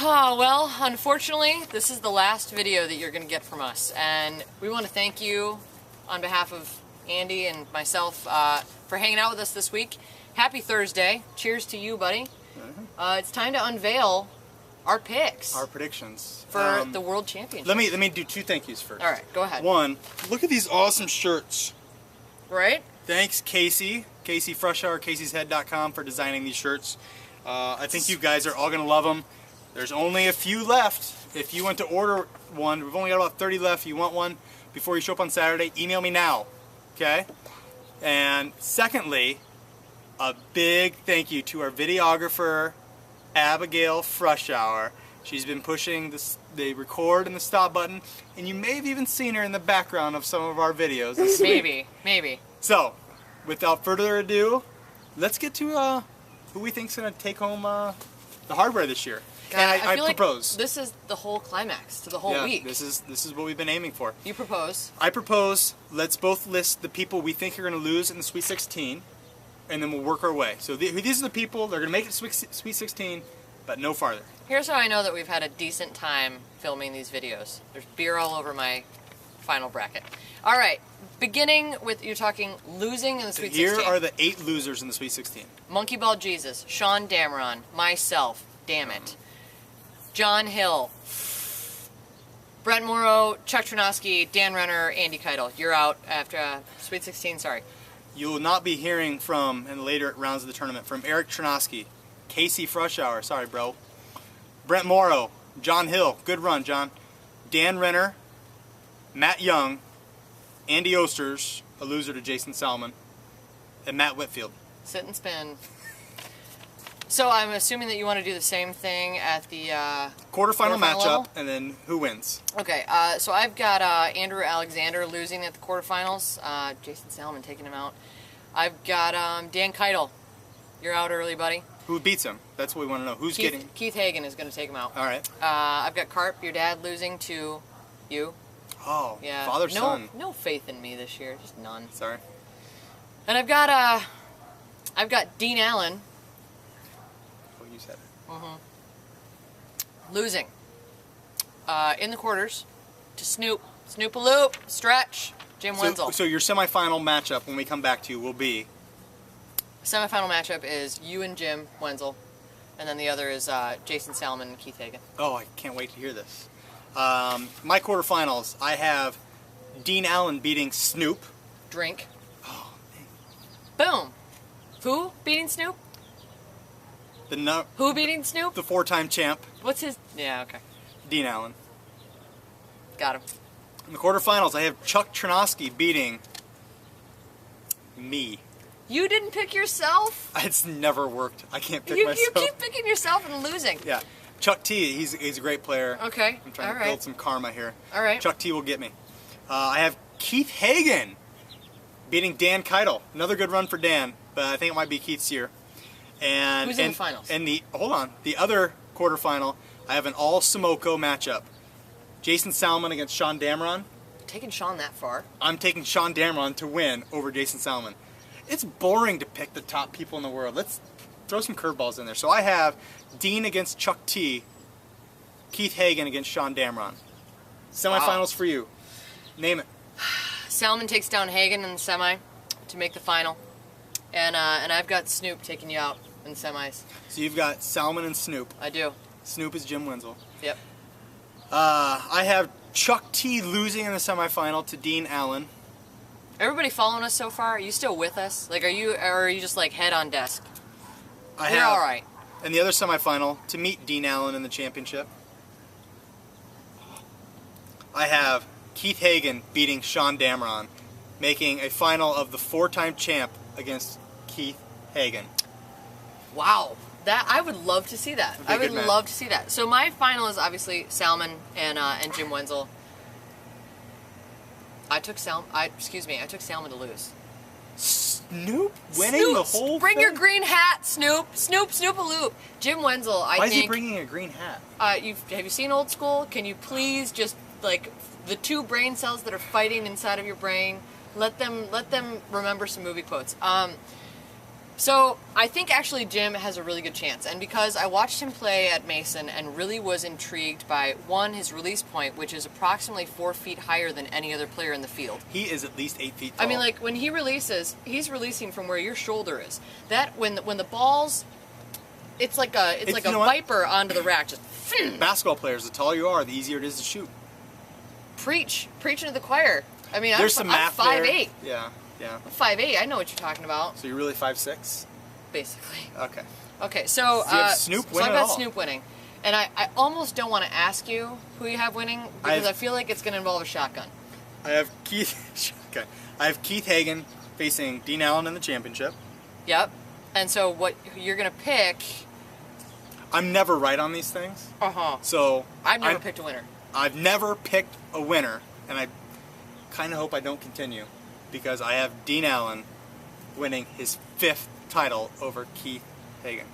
Oh, well, unfortunately, this is the last video that you're going to get from us, and we want to thank you on behalf of Andi and myself for hanging out with us this week. Happy Thursday. Cheers to you, buddy. It's time to unveil our picks. Our predictions. For the World Championship. Let me do two thank yous first. All right, go ahead. One, look at these awesome shirts. Right? Thanks, Casey. Frushour, caseyshead.com for designing these shirts. I think you guys are all going to love them. There's only a few left. If you want to order one, we've only got about 30 left. If you want one before you show up on Saturday, email me now. Okay? And secondly, a big thank you to our videographer, Abigail Frushour. She's been pushing the record and the stop button, and you may have even seen her in the background of some of our videos this week. Maybe. So, without further ado, let's get to who we think's going to take home the hardware this year. God, and I feel propose. Like this is the whole climax to the whole week. This is what we've been aiming for. You propose. I propose. Let's both list the people we think are going to lose in the Sweet 16, and then we'll work our way. So these are the people that are going to make it Sweet 16, but no farther. Here's how I know that we've had a decent time filming these videos. There's beer all over my final bracket. All right, beginning with, you're talking losing in the Sweet 16. Here are the 8 losers in the Sweet 16. Monkeyball Jesus, Sean Dameron, myself, damn it, John Hill, Brent Morrow, Chuck Tronosky, Dan Renner, Andi Keitel. You're out after Sweet 16, sorry. You will not be hearing from, in later rounds of the tournament, from Eric Tronosky, Casey Frushour, sorry bro, Brent Morrow, John Hill, good run John, Dan Renner, Matt Young, Andy Osters, a loser to Jason Salmon, and Matt Whitfield. Sit and spin. So I'm assuming that you want to do the same thing at the quarterfinal matchup, level? and then who wins? Okay, so I've got Andrew Alexander losing at the quarterfinals, Jason Salmon taking him out. I've got Dan Keitel. You're out early, buddy. Who beats him? That's what we want to know. Who's getting? Keith Hagen is going to take him out. All right. I've got Carp, your dad, losing to you. Oh, yeah. Father son. No faith in me this year, just none. Sorry. And I've got Dean Allen. Oh, you said it. Losing in the quarters to Snoop-a-loop, Stretch, Jim Wenzel. So your semifinal matchup when we come back to you will be? Semifinal matchup is you and Jim Wenzel, and then the other is Jason Salmon and Keith Hagen. Oh, I can't wait to hear this. My quarterfinals, I have Dean Allen beating Snoop. Drink. Oh, dang. Boom. Who beating Snoop? Who beating Snoop? The 4-time champ. What's his? Yeah, okay. Dean Allen. Got him. In the quarterfinals, I have Chuck Tronosky beating me. You didn't pick yourself? It's never worked. I can't pick myself. You keep picking yourself and losing. Yeah. Chuck T, he's a great player. Okay. I'm trying to build some karma here. All right. Chuck T will get me. I have Keith Hagen beating Dan Keitel. Another good run for Dan, but I think it might be Keith's year. And who's in the finals? And the other quarterfinal, I have an all Simoko matchup. Jason Salmon against Sean Dameron. Taking Sean that far? I'm taking Sean Dameron to win over Jason Salmon. It's boring to pick the top people in the world. Let's throw some curveballs in there. So I have Dean against Chuck T, Keith Hagen against Sean Dameron. Semifinals for you. Name it. Salmon takes down Hagen in the semi to make the final. And I've got Snoop taking you out in the semis. So you've got Salmon and Snoop. I do. Snoop is Jim Wenzel. Yep. I have Chuck T losing in the semifinal to Dean Allen. Everybody following us so far? Are you still with us? Like, or are you just like head on desk? We're all right. In the other semifinal, to meet Dean Allen in the championship, I have Keith Hagen beating Sean Dameron, making a final of the 4-time champ against Keith Hagen. Wow. That I would love to see that. I would love to see that. So my final is obviously Salmon and Jim Wenzel. I took Salmon to lose. Snoop winning the whole Bring thing? your green hat, Snoop. Snoop-a-loop. Jim Wenzel, I think... Why is he bringing a green hat? Have you seen Old School? Can you please just, like, the 2 brain cells that are fighting inside of your brain, let them remember some movie quotes. So I think actually Jim has a really good chance, and because I watched him play at Mason and really was intrigued by, one, his release point, which is approximately 4 feet higher than any other player in the field. He is at least 8 feet tall. I mean, like, when he releases, he's releasing from where your shoulder is. That, when the ball's, it's like a viper onto the rack. Just basketball players, the taller you are, the easier it is to shoot. Preach into the choir. I mean, There's some math I'm 5'8". there. Yeah. I'm 5'8". I know what you're talking about. So you're really 5'6"? Basically. Okay. Okay, so Do you have Snoop so I've got Snoop winning. And I almost don't want to ask you who you have winning because I feel like it's going to involve a shotgun. I have Keith Hagen facing Dean Allen in the championship. Yep. And so what you're going to pick... I'm never right on these things. Uh-huh. So I've never picked a winner. I've never picked a winner, and I kind of hope I don't continue, because I have Dean Allen winning his 5th title over Keith Hagen.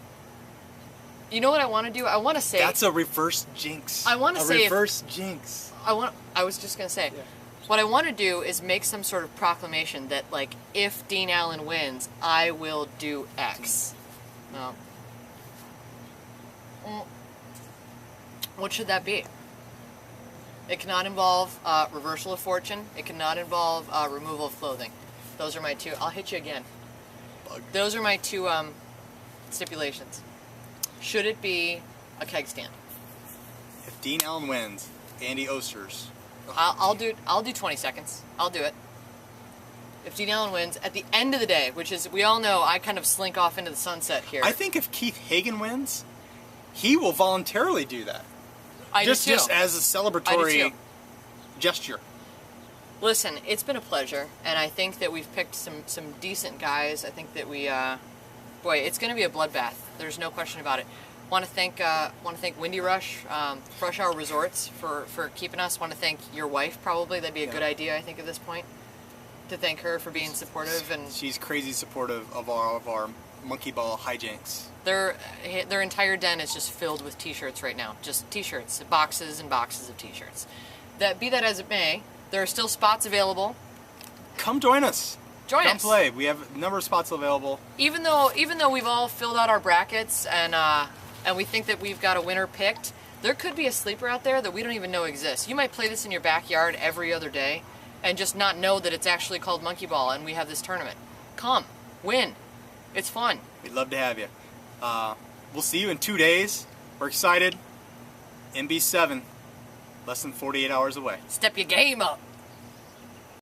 You know what I want to do? I want to say... That's a reverse jinx. I want to say... reverse jinx. I was just going to say... Yeah. What I want to do is make some sort of proclamation that, like, if Dean Allen wins, I will do X. No. What should that be? It cannot involve reversal of fortune. It cannot involve removal of clothing. Those are my two. I'll hit you again. Bug. Those are my two stipulations. Should it be a keg stand? If Dean Allen wins, Andi Osters. I'll do 20 seconds. I'll do it. If Dean Allen wins, at the end of the day, which is, we all know I kind of slink off into the sunset here. I think if Keith Hagen wins, he will voluntarily do that. Just as a celebratory gesture. Listen, it's been a pleasure, and I think that we've picked some decent guys. I think that we, boy, it's going to be a bloodbath. There's no question about it. Want to thank Windy Rush, Frushour Resorts for keeping us. Want to thank your wife, probably. That'd be a good idea, I think, at this point. To thank her for being supportive, and she's crazy supportive of all of our Monkeyball hijinks. Their entire den is just filled with T-shirts right now. Just T-shirts, boxes and boxes of T-shirts. Be that as it may, there are still spots available. Come join us. Come play. We have a number of spots available. Even though we've all filled out our brackets and we think that we've got a winner picked, there could be a sleeper out there that we don't even know exists. You might play this in your backyard every other day and just not know that it's actually called Monkeyball and we have this tournament. Come, win. It's fun. We'd love to have you. We'll see you in 2 days. We're excited. MB7, less than 48 hours away. Step your game up.